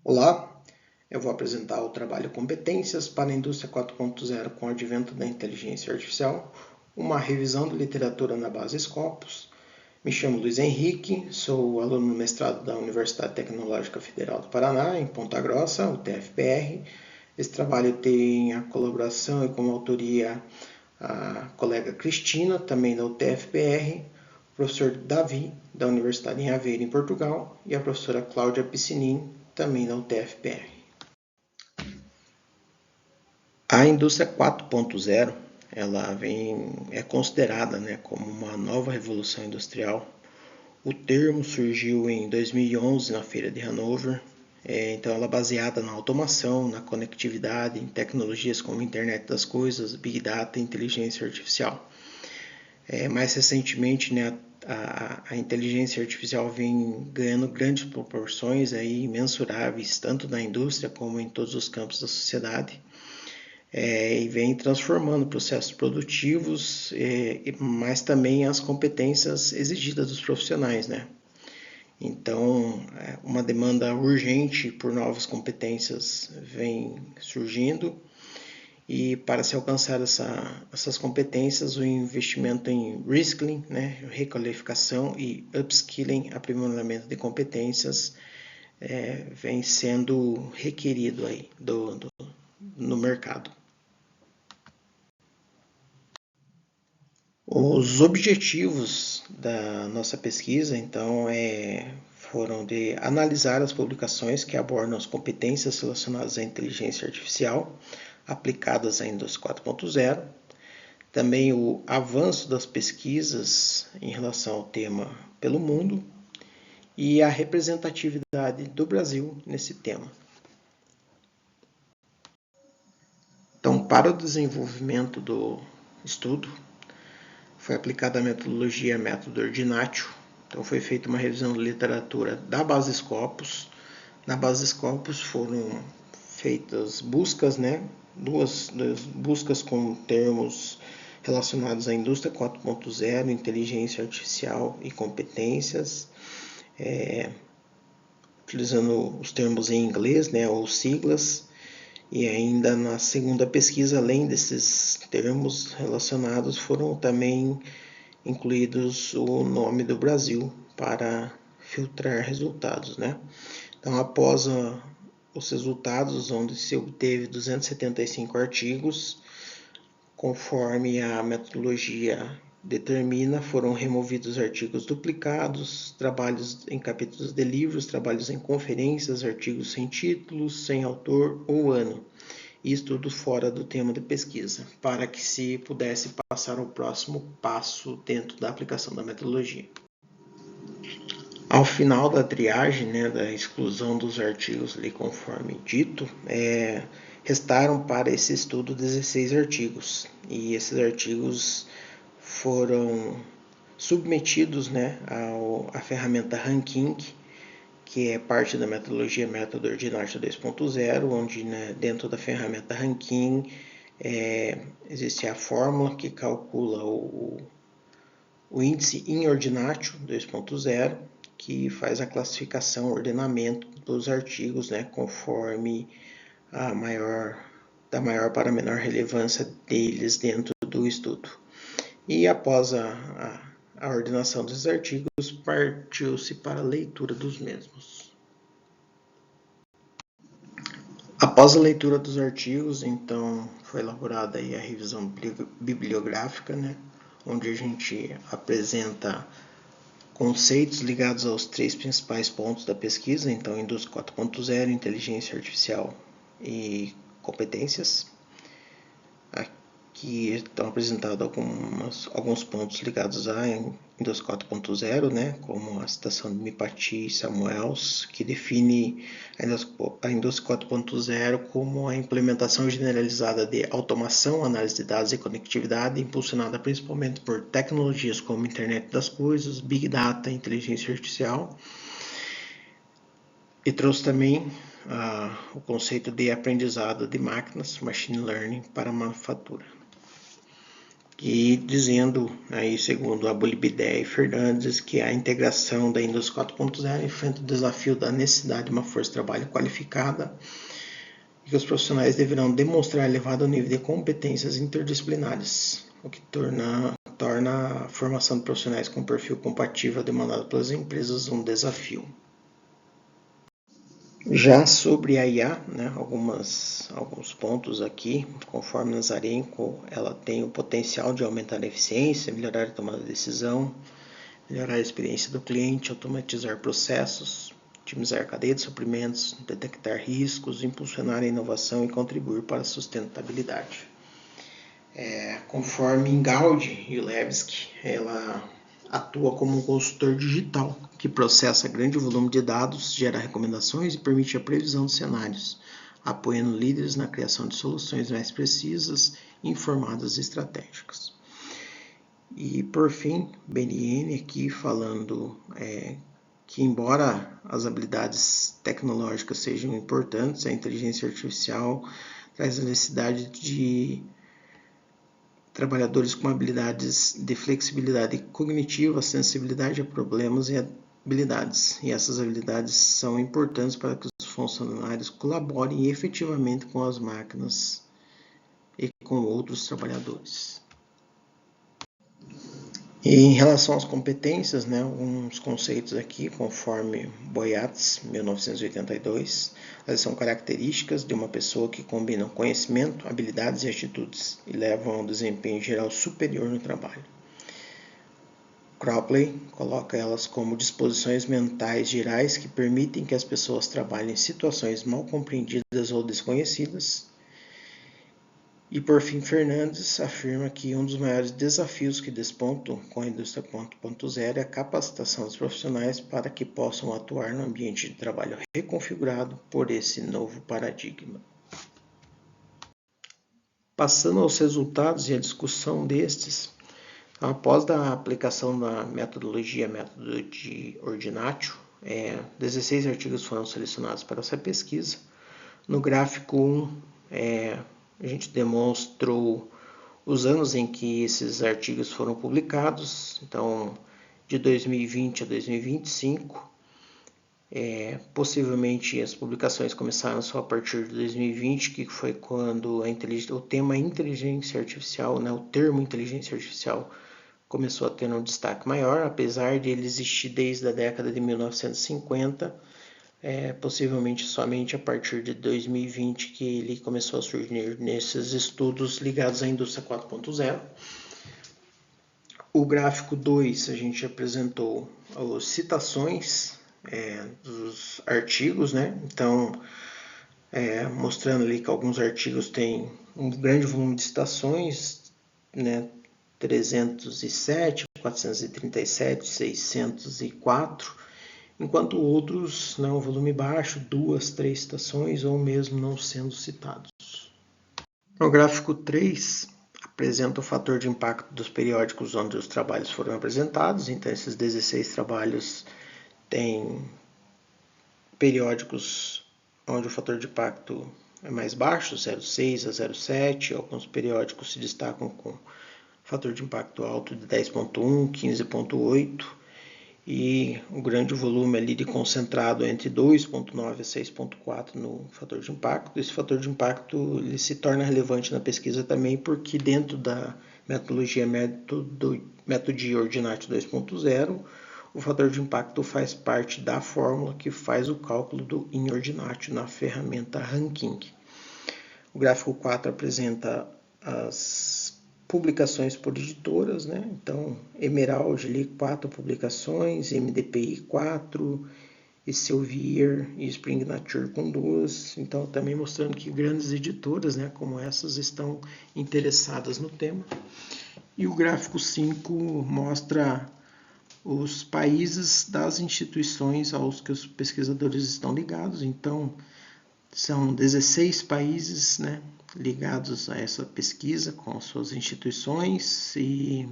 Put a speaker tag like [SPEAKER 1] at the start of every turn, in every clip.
[SPEAKER 1] Olá, eu vou apresentar o trabalho Competências para a Indústria 4.0 com o advento da inteligência artificial, uma revisão de literatura na base Scopus. Me chamo Luiz Henrique, sou aluno no mestrado da Universidade Tecnológica Federal do Paraná, em Ponta Grossa, UTFPR. Esse trabalho tem a colaboração e como autoria a colega Cristina, também da UTFPR, o professor Davi, da Universidade em Aveiro, em Portugal, e a professora Cláudia Piscinin, também da UTFPR. A indústria 4.0 ela é considerada, como uma nova revolução industrial. O termo surgiu em 2011 na Feira de Hanover. Então ela é baseada na automação, na conectividade, em tecnologias como Internet das Coisas, Big Data e Inteligência Artificial. Mais recentemente, a inteligência artificial vem ganhando grandes proporções imensuráveis, tanto na indústria como em todos os campos da sociedade. E vem transformando processos produtivos, mas também as competências exigidas dos profissionais, Então, uma demanda urgente por novas competências vem surgindo, e para se alcançar essas competências, o investimento em reskilling, requalificação, e upskilling, aprimoramento de competências, vem sendo requerido no mercado. Os objetivos da nossa pesquisa, então, foram de analisar as publicações que abordam as competências relacionadas à inteligência artificial aplicadas à indústria 4.0, também o avanço das pesquisas em relação ao tema pelo mundo e a representatividade do Brasil nesse tema. Então, para o desenvolvimento do estudo, foi aplicada a metodologia método Ordinatio. Então foi feita uma revisão de literatura da base Scopus. Na base Scopus foram feitas buscas, duas buscas com termos relacionados à indústria 4.0, inteligência artificial e competências, utilizando os termos em inglês, ou siglas. E ainda na segunda pesquisa, além desses termos relacionados, foram também incluídos o nome do Brasil para filtrar resultados, Então, após os resultados, onde se obteve 275 artigos, conforme a metodologia determina, foram removidos artigos duplicados, trabalhos em capítulos de livros, trabalhos em conferências, artigos sem títulos, sem autor ou ano, e estudo fora do tema de pesquisa, para que se pudesse passar ao próximo passo dentro da aplicação da metodologia. Ao final da triagem, da exclusão dos artigos ali conforme dito, restaram para esse estudo 16 artigos, e esses artigos foram submetidos à ferramenta Ranking, que é parte da metodologia Método Ordinatio 2.0, onde dentro da ferramenta Ranking existe a fórmula que calcula o índice in Ordinatio 2.0, que faz a classificação, ordenamento dos artigos, conforme da maior para a menor relevância deles dentro do estudo. E após a ordenação dos artigos, partiu-se para a leitura dos mesmos. Após a leitura dos artigos, então, foi elaborada a revisão bibliográfica, onde a gente apresenta conceitos ligados aos 3 principais pontos da pesquisa, então, indústria 4.0, inteligência artificial e competências. Aqui estão apresentados alguns pontos ligados à indústria 4.0, como a citação de Mipati e Samuels, que define a indústria 4.0 como a implementação generalizada de automação, análise de dados e conectividade, impulsionada principalmente por tecnologias como Internet das Coisas, Big Data, inteligência artificial, e trouxe também o conceito de aprendizado de máquinas, Machine Learning, para a manufatura. e dizendo, aí, segundo a Bolibidé e Fernandes, que a integração da indústria 4.0 enfrenta o desafio da necessidade de uma força de trabalho qualificada e que os profissionais deverão demonstrar elevado nível de competências interdisciplinares, o que torna a formação de profissionais com perfil compatível demandado pelas empresas um desafio. Já sobre a IA, né, alguns pontos aqui, conforme Nazarenko, ela tem o potencial de aumentar a eficiência, melhorar a tomada de decisão, melhorar a experiência do cliente, automatizar processos, otimizar a cadeia de suprimentos, detectar riscos, impulsionar a inovação e contribuir para a sustentabilidade. Conforme Ingaldi e Levski, ela atua como um consultor digital que processa grande volume de dados, gera recomendações e permite a previsão de cenários, apoiando líderes na criação de soluções mais precisas, informadas e estratégicas. E por fim, BNN aqui falando que embora as habilidades tecnológicas sejam importantes, a inteligência artificial traz a necessidade de trabalhadores com habilidades de flexibilidade cognitiva, sensibilidade a problemas e habilidades. E essas habilidades são importantes para que os funcionários colaborem efetivamente com as máquinas e com outros trabalhadores. E em relação às competências, né, alguns conceitos aqui, conforme Boyatz, 1982, elas são características de uma pessoa que combinam conhecimento, habilidades e atitudes e levam a um desempenho geral superior no trabalho. Cropley coloca elas como disposições mentais gerais que permitem que as pessoas trabalhem em situações mal compreendidas ou desconhecidas. E por fim, Fernandes afirma que um dos maiores desafios que despontam com a indústria 4.0 é a capacitação dos profissionais para que possam atuar no ambiente de trabalho reconfigurado por esse novo paradigma. Passando aos resultados e a discussão destes, após a aplicação da método de Ordinatio, 16 artigos foram selecionados para essa pesquisa. No gráfico 1, a gente demonstrou os anos em que esses artigos foram publicados, então de 2020 a 2025. Possivelmente as publicações começaram só a partir de 2020, que foi quando o tema inteligência artificial, né, o termo inteligência artificial, começou a ter um destaque maior, apesar de ele existir desde a década de 1950. Possivelmente somente a partir de 2020 que ele começou a surgir nesses estudos ligados à indústria 4.0. O gráfico 2 a gente apresentou as citações dos artigos, né? Então, mostrando ali que alguns artigos têm um grande volume de citações, né? 307, 437, 604, enquanto outros, um volume baixo, 2, 3 citações ou mesmo não sendo citados. No gráfico 3, apresenta o fator de impacto dos periódicos onde os trabalhos foram apresentados. Então, esses 16 trabalhos têm periódicos onde o fator de impacto é mais baixo, 0,6 a 0,7. Alguns periódicos se destacam com fator de impacto alto de 10,1, 15,8. E o grande volume ali de concentrado entre 2,9 a 6,4 no fator de impacto. Esse fator de impacto ele se torna relevante na pesquisa também porque dentro da metodologia método de Ordinatio 2.0, o fator de impacto faz parte da fórmula que faz o cálculo do in Ordinatio na ferramenta Ranking. O gráfico 4 apresenta as publicações por editoras, né? Então, Emerald ali 4 publicações, MDPI 4, Elsevier e Spring Nature com 2. Então, também mostrando que grandes editoras, né, como essas, estão interessadas no tema. E o gráfico 5 mostra os países das instituições aos que os pesquisadores estão ligados. Então, são 16 países, né, ligados a essa pesquisa com suas instituições e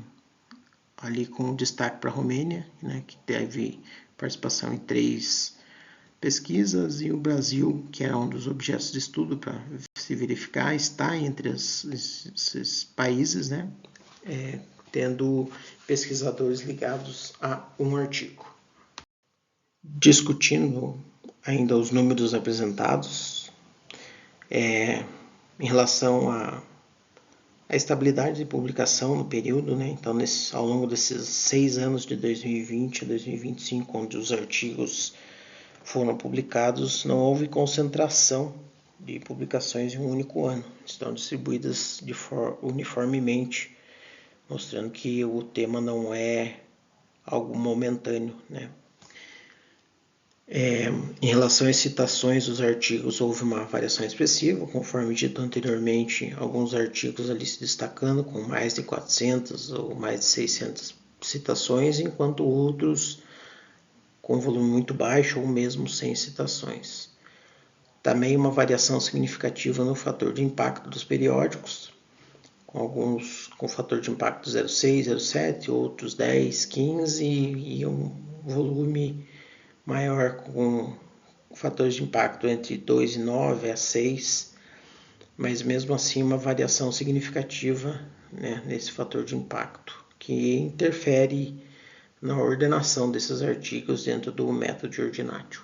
[SPEAKER 1] ali com destaque para a Romênia, né, que teve participação em 3 pesquisas, e o Brasil, que era um dos objetos de estudo para se verificar, está entre esses países, né, tendo pesquisadores ligados a um artigo. Discutindo ainda os números apresentados, em relação à estabilidade de publicação no período, né? Então, ao longo desses 6 anos de 2020 a 2025, onde os artigos foram publicados, não houve concentração de publicações em um único ano. Estão distribuídas uniformemente, mostrando que o tema não é algo momentâneo, né? Em relação às citações dos artigos, houve uma variação expressiva, conforme dito anteriormente, alguns artigos ali se destacando com mais de 400 ou mais de 600 citações, enquanto outros com volume muito baixo ou mesmo sem citações. Também uma variação significativa no fator de impacto dos periódicos, com alguns com fator de impacto 0,6, 0,7, outros 10, 15 e um volume maior com fatores de impacto entre 2,9 a 6, mas mesmo assim uma variação significativa, né, nesse fator de impacto, que interfere na ordenação desses artigos dentro do método ordinário.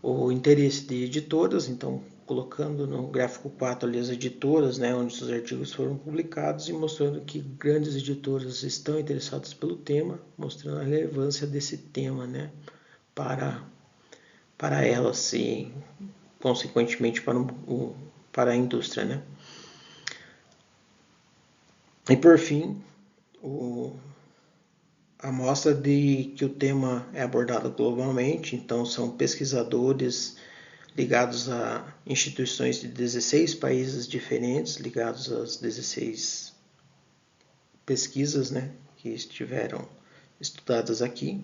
[SPEAKER 1] O interesse de editoras, então colocando no gráfico 4 ali as editoras, né, onde os artigos foram publicados e mostrando que grandes editoras estão interessadas pelo tema, mostrando a relevância desse tema, né, para elas e, consequentemente, para a indústria, né? E, por fim, a mostra de que o tema é abordado globalmente, então são pesquisadores ligados a instituições de 16 países diferentes, ligados às 16 pesquisas, né, que estiveram estudadas aqui.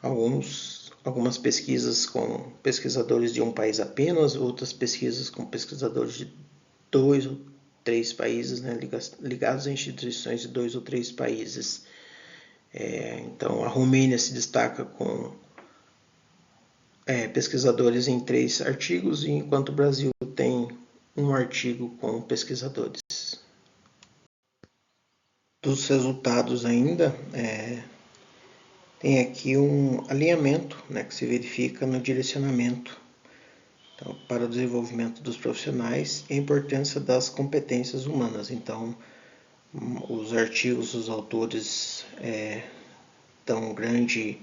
[SPEAKER 1] Algumas pesquisas com pesquisadores de um país apenas, outras pesquisas com pesquisadores de 2 ou 3 países, né, ligados a instituições de 2 ou 3 países. Então, a Romênia se destaca com pesquisadores em 3 artigos, enquanto o Brasil tem um artigo com pesquisadores. Dos resultados ainda, tem aqui um alinhamento, né, que se verifica no direcionamento, então, para o desenvolvimento dos profissionais e a importância das competências humanas. Então, os artigos, os autores dão grande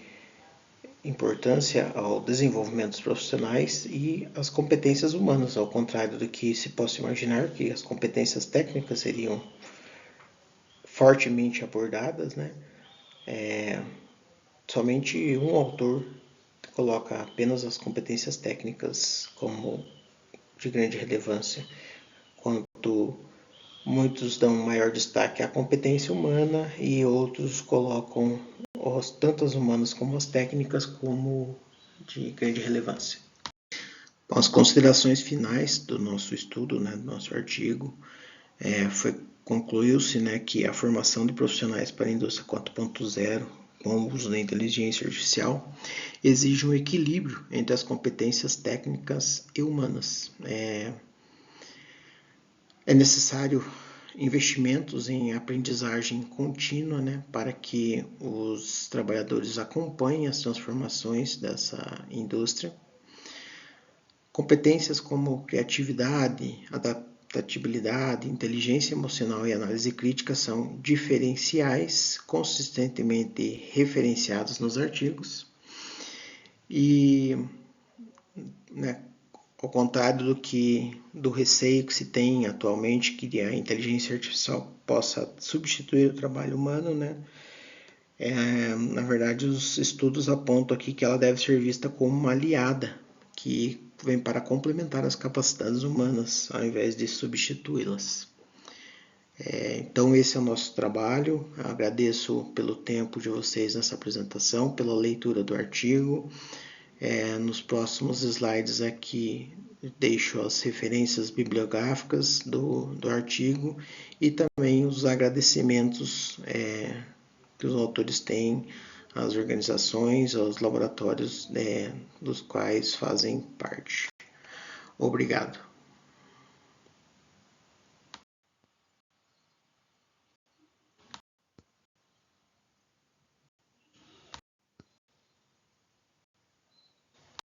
[SPEAKER 1] importância ao desenvolvimento dos profissionais e às competências humanas, ao contrário do que se possa imaginar, que as competências técnicas seriam fortemente abordadas, né? Somente um autor coloca apenas as competências técnicas como de grande relevância, enquanto muitos dão maior destaque à competência humana e outros colocam tanto as humanas como as técnicas como de grande relevância. Bom, as considerações finais do nosso estudo, né, do nosso artigo, concluiu-se, né, que a formação de profissionais para a indústria 4.0 com o uso da inteligência artificial exige um equilíbrio entre as competências técnicas e humanas. É necessário investimentos em aprendizagem contínua, né, para que os trabalhadores acompanhem as transformações dessa indústria. Competências como criatividade, adaptabilidade, inteligência emocional e análise crítica são diferenciais consistentemente referenciados nos artigos e, né, ao contrário do receio que se tem atualmente que a inteligência artificial possa substituir o trabalho humano, né? Na verdade, os estudos apontam aqui que ela deve ser vista como uma aliada que vem para complementar as capacidades humanas ao invés de substituí-las. Então esse é o nosso trabalho. Eu agradeço pelo tempo de vocês nessa apresentação, pela leitura do artigo. Nos próximos slides aqui deixo as referências bibliográficas do artigo e também os agradecimentos que os autores têm às organizações, aos laboratórios dos quais fazem parte. Obrigado.